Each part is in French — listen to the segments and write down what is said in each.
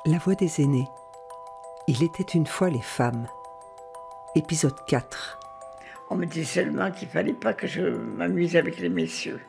La voix des aînés. Il était une fois les femmes. Épisode 4. On me dit seulement qu'il ne fallait pas que je m'amuse avec les messieurs.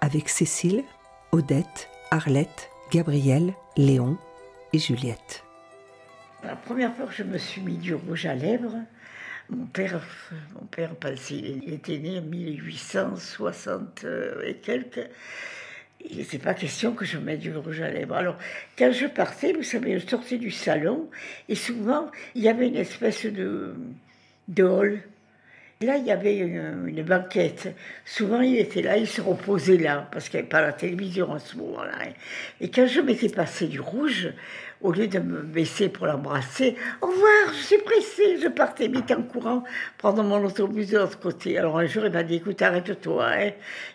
Avec Cécile, Odette, Arlette, Gabrielle, Léon et Juliette. La première fois que je me suis mis du rouge à lèvres, mon père pensait, il était né en 1860 et quelques. Il n'était pas question que je mette du rouge à lèvres. Alors, quand je partais, vous savez, je sortais du salon et souvent, il y avait une espèce de hall. Là, il y avait une banquette. Souvent, il était là, il se reposait là, parce qu'il n'y avait pas la télévision à ce moment-là. Et quand je m'étais passé du rouge, au lieu de me baisser pour l'embrasser, « Au revoir, je suis pressée !» Je partais vite en courant, prendre mon autobus de l'autre côté. Alors un jour, il m'a dit « Écoute, arrête-toi. Hein. »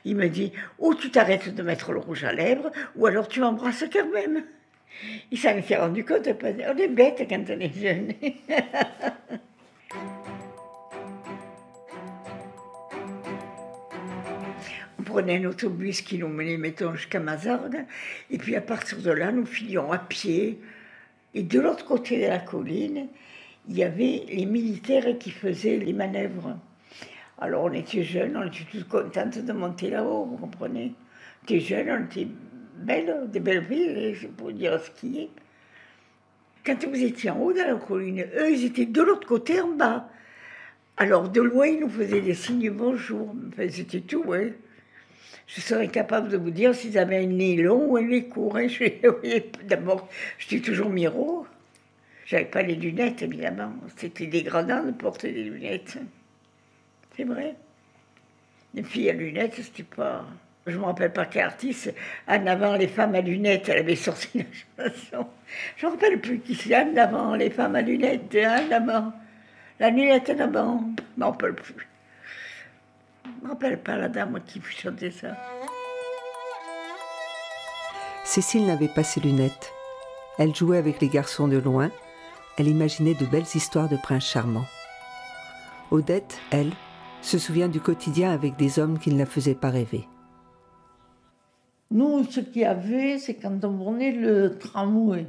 Il me dit « Ou tu t'arrêtes de mettre le rouge à lèvres, ou alors tu m'embrasses quand même. » Il s'en était rendu compte, on est bête quand on est jeune. On prenait un autobus qui nous menait, mettons, jusqu'à Mazargues, et puis à partir de là, nous filions à pied. Et de l'autre côté de la colline, il y avait les militaires qui faisaient les manœuvres. Alors on était jeunes, on était tous contentes de monter là-haut, vous comprenez. On était jeunes, on était belles, des belles filles, pour dire skier. Quand vous étiez en haut de la colline, eux, ils étaient de l'autre côté, en bas. Alors de loin, ils nous faisaient des signes bonjour. Enfin, c'était tout, ouais. Je serais incapable de vous dire s'ils avaient un nez long ou un nez court. Hein. D'abord, j'étais toujours miro. J'avais pas les lunettes, évidemment. C'était dégradant de porter des lunettes. C'est vrai. Les filles à lunettes, c'était pas... Je me rappelle pas quel artiste, en avant les femmes à lunettes, elle avait sorti la chanson. Je me rappelle plus qui c'est, en avant les femmes à lunettes, en avant. La lunette en avant, je m'en rappelle plus. Je ne me rappelle pas la dame qui chantait ça. Cécile n'avait pas ses lunettes. Elle jouait avec les garçons de loin. Elle imaginait de belles histoires de princes charmants. Odette, elle, se souvient du quotidien avec des hommes qui ne la faisaient pas rêver. Nous, ce qu'il y avait, c'est quand on prenait le tramway.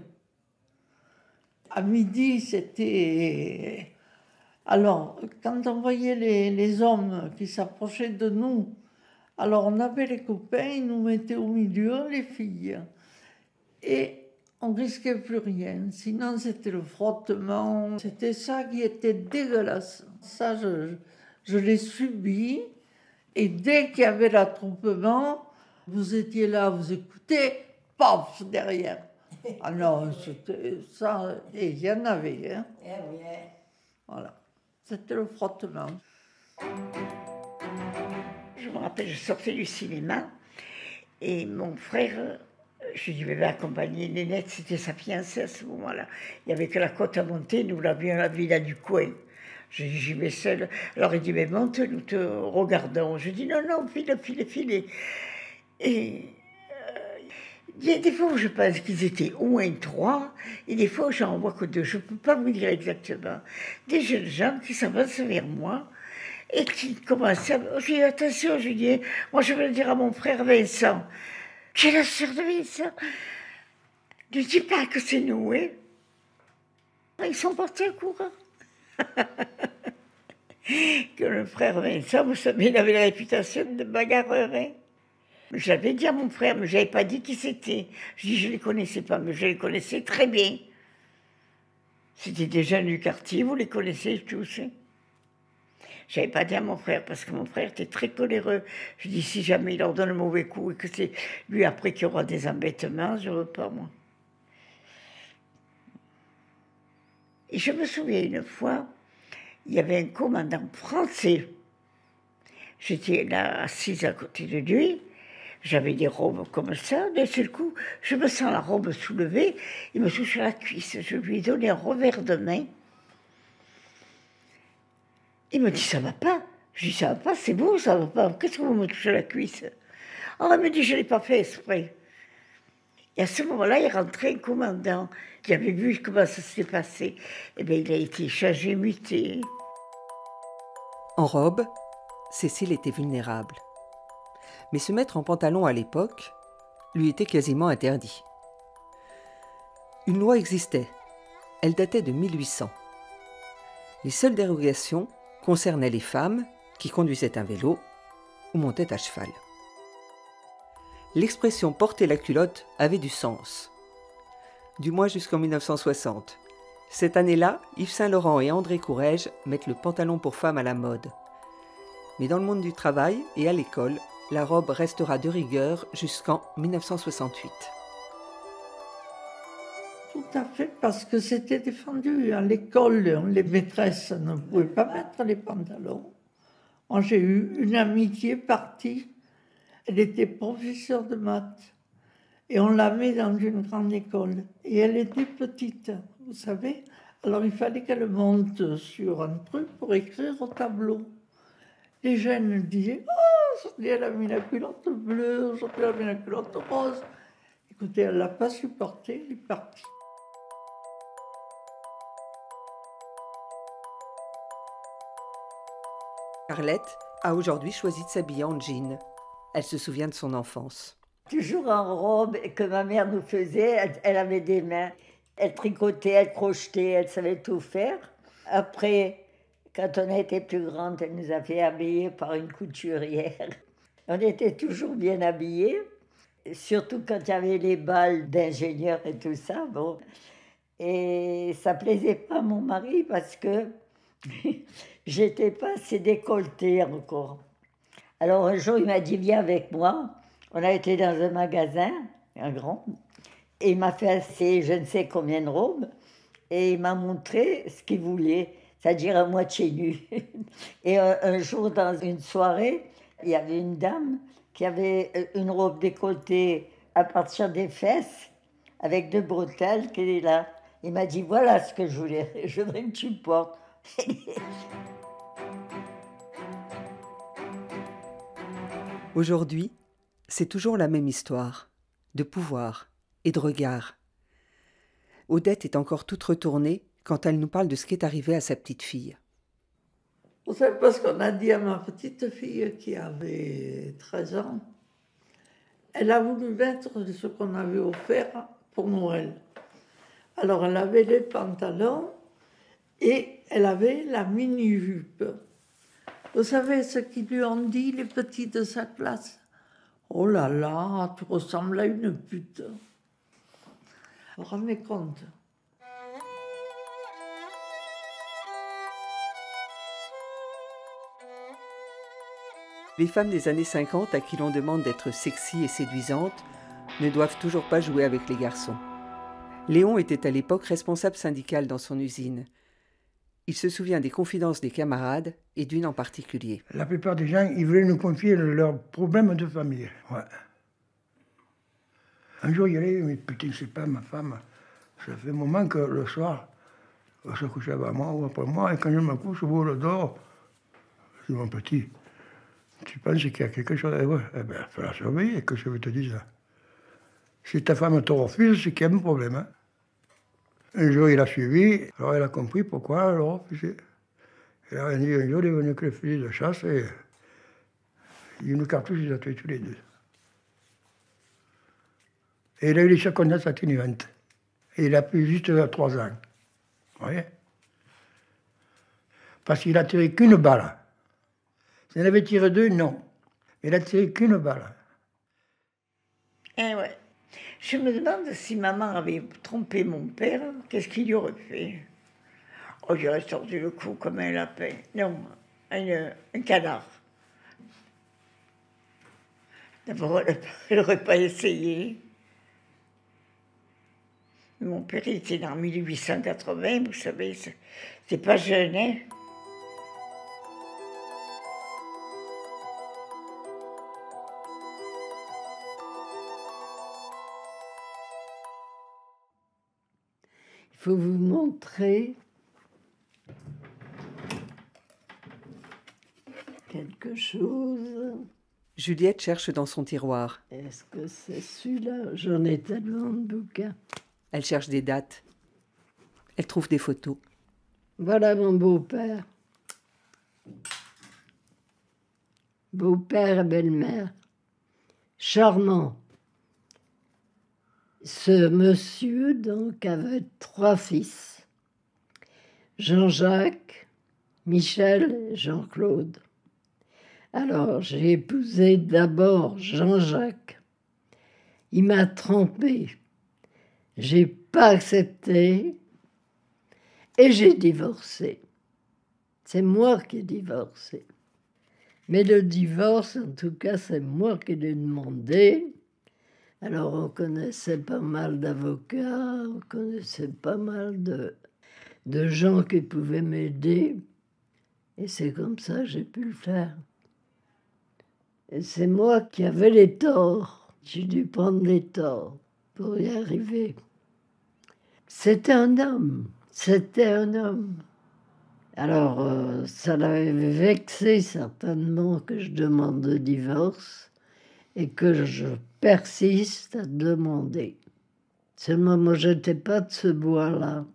À midi, c'était... Alors, quand on voyait les hommes qui s'approchaient de nous, alors on avait les copains, ils nous mettaient au milieu, les filles. Et on risquait plus rien. Sinon, c'était le frottement. C'était ça qui était dégueulasse. Ça, je l'ai subi. Et dès qu'il y avait l'attroupement, vous étiez là, vous écoutez, paf, derrière. Ah non, c'était ça. Et il y en avait, hein. Voilà. C'était le frottement. Je me rappelle, je sortais du cinéma et mon frère, je lui avais accompagné Nénette, c'était sa fiancée à ce moment-là. Il n'y avait que la côte à monter, nous l'avions à la villa du coin. Je dis, j'y vais seule. Alors il dit, mais monte, nous te regardons. Je dis, non, non, file. Et il y a des fois où je pense qu'ils étaient au moins 3, et des fois où j'en vois que 2. Je ne peux pas vous dire exactement. Des jeunes gens qui s'avancent vers moi et qui commencent à... Je dis, attention, je dis, moi je vais le dire à mon frère Vincent. J'ai la sœur de Vincent. Ne dis pas que c'est nous, hein. Ils sont partis en courant. Que le frère Vincent, vous savez, il avait la réputation de bagarreur, hein. J'avais dit à mon frère, mais je n'avais pas dit qui c'était. Je dis, je ne les connaissais pas, mais je les connaissais très bien. C'était des jeunes du quartier, vous les connaissez tous. Hein. Je n'avais pas dit à mon frère, parce que mon frère était très coléreux. Je dis, si jamais il leur donne un mauvais coup et que c'est lui après qui aura des embêtements, je ne veux pas, moi. Et je me souviens une fois, il y avait un commandant français. J'étais là assise à côté de lui. J'avais des robes comme ça, d'un seul coup, je me sens la robe soulevée, il me touche à la cuisse, je lui ai donné un revers de main. Il me dit, ça va pas. Je dis, ça va pas, c'est beau, ça va pas. Qu'est-ce que vous me touchez à la cuisse? Alors il me dit, je l'ai pas fait exprès. Et à ce moment-là, il rentrait un commandant qui avait vu comment ça s'était passé. Eh bien, il a été changé, muté. En robe, Cécile était vulnérable. Mais se mettre en pantalon à l'époque lui était quasiment interdit. Une loi existait. Elle datait de 1800. Les seules dérogations concernaient les femmes qui conduisaient un vélo ou montaient à cheval. L'expression « porter la culotte » avait du sens. Du moins jusqu'en 1960. Cette année-là, Yves Saint-Laurent et André Courrèges mettent le pantalon pour femme à la mode. Mais dans le monde du travail et à l'école, la robe restera de rigueur jusqu'en 1968. Tout à fait, parce que c'était défendu. À l'école, les maîtresses ne pouvaient pas mettre les pantalons. Moi, j'ai eu une amie qui est partie. Elle était professeure de maths. Et on la met dans une grande école. Et elle était petite, vous savez. Alors, il fallait qu'elle monte sur un truc pour écrire au tableau. Les jeunes disaient « Oh, aujourd'hui, elle a mis la culotte bleue, aujourd'hui, elle a mis la culotte rose. » Écoutez, elle ne l'a pas supporté, elle est partie. Arlette a aujourd'hui choisi de s'habiller en jean. Elle se souvient de son enfance. Toujours en robe que ma mère nous faisait, elle avait des mains. Elle tricotait, elle crochetait, elle savait tout faire. Après, quand on a été plus grande, elle nous a fait habiller par une couturière. On était toujours bien habillés, surtout quand il y avait les balles d'ingénieurs et tout ça. Bon. Et ça plaisait pas à mon mari parce que j'étais pas assez décolletée encore. Alors un jour, il m'a dit, viens avec moi. On a été dans un magasin, un grand, et il m'a fait assez je ne sais combien de robes, et il m'a montré ce qu'il voulait, c'est-à-dire à moitié nu. Et un jour, dans une soirée, il y avait une dame qui avait une robe décolletée à partir des fesses, avec deux bretelles, qui est là. Il m'a dit, voilà ce que je voulais, je voudrais que tu portes. Aujourd'hui, c'est toujours la même histoire, de pouvoir et de regard. Odette est encore toute retournée quand elle nous parle de ce qui est arrivé à sa petite fille. Vous savez, parce qu'on a dit à ma petite fille qui avait 13 ans, elle a voulu mettre ce qu'on avait offert pour Noël. Alors elle avait les pantalons et elle avait la mini-jupe. Vous savez ce qu'ils lui ont dit, les petits de sa classe? Oh là là, tu ressembles à une pute. Vous vous rendez compte? Les femmes des années 50 à qui l'on demande d'être sexy et séduisantes ne doivent toujours pas jouer avec les garçons. Léon était à l'époque responsable syndical dans son usine. Il se souvient des confidences des camarades et d'une en particulier. La plupart des gens, ils voulaient nous confier leurs problèmes de famille. Ouais. Un jour, il y allait, mais putain, c'est pas ma femme. Ça fait un moment que le soir, elle se couchait avant moi ou après moi, et quand je me couche, au le dehors, c'est mon petit. Tu penses qu'il y a quelque chose? Eh ouais, eh ben, il faut la surveiller, que je veux te dire. Si ta femme te refuse, c'est qu'il y a un problème. Hein. Un jour, il a suivi, alors elle a compris pourquoi elle le refusait. Elle a dit un jour, il est venu avec le fusil de chasse et une cartouche, il a tué tous les deux. Et il a eu les circonstances atténuantes. Et il a pris juste 3 ans. Vous voyez? Parce qu'il a tiré qu'une balle. S'il en avait tiré 2, non. Il a tiré qu'une balle. Eh ouais. Je me demande si maman avait trompé mon père, qu'est-ce qu'il lui aurait fait? Oh, il aurait sorti le cou comme un lapin. Non, un canard. D'abord, elle n'aurait pas essayé. Mon père, il était en 1880, vous savez, c'est pas jeune, hein? Il faut vous montrer quelque chose. Juliette cherche dans son tiroir. Est-ce que c'est celui-là? J'en ai tellement de bouquins. Elle cherche des dates. Elle trouve des photos. Voilà mon beau-père. Beau-père et belle-mère. Charmant. Ce monsieur, donc, avait 3 fils. Jean-Jacques, Michel et Jean-Claude. Alors, j'ai épousé d'abord Jean-Jacques. Il m'a trompée. J'ai pas accepté et j'ai divorcé. C'est moi qui ai divorcé. Mais le divorce, en tout cas, c'est moi qui l'ai demandé. Alors, on connaissait pas mal d'avocats, on connaissait pas mal de gens qui pouvaient m'aider. Et c'est comme ça que j'ai pu le faire. Et c'est moi qui avais les torts. J'ai dû prendre les torts pour y arriver. C'était un homme. C'était un homme. Alors, ça l'avait vexé certainement que je demande le divorce et que je persiste à demander. Seulement, moi, je n'étais pas de ce bois-là.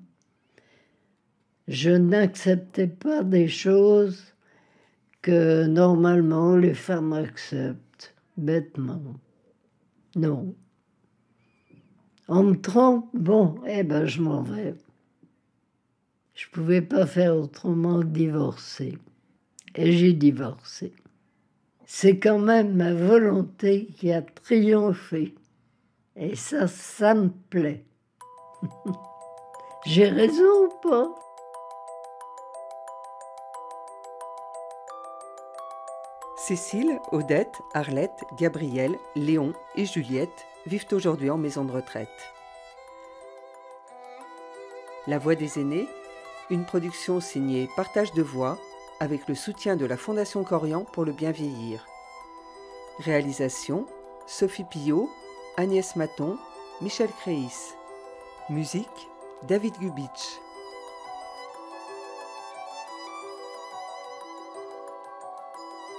Je n'acceptais pas des choses que normalement les femmes acceptent, bêtement. Non. On me trompe, bon, eh ben je m'en vais. Je ne pouvais pas faire autrement que divorcer. Et j'ai divorcé. C'est quand même ma volonté qui a triomphé. Et ça me plaît. J'ai raison ou pas? Cécile, Odette, Arlette, Gabrielle, Léon et Juliette vivent aujourd'hui en maison de retraite. La Voix des aînés, une production signée Partage de Voix avec le soutien de la Fondation Corian pour le bien vieillir. Réalisation, Sophie Pillot, Agnès Maton, Michel Créis. Musique, David Gubitsch.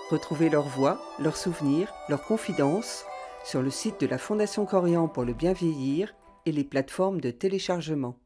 Retrouvez leurs voix, leurs souvenirs, leurs confidences sur le site de la Fondation Corian pour le bien vieillir et les plateformes de téléchargement.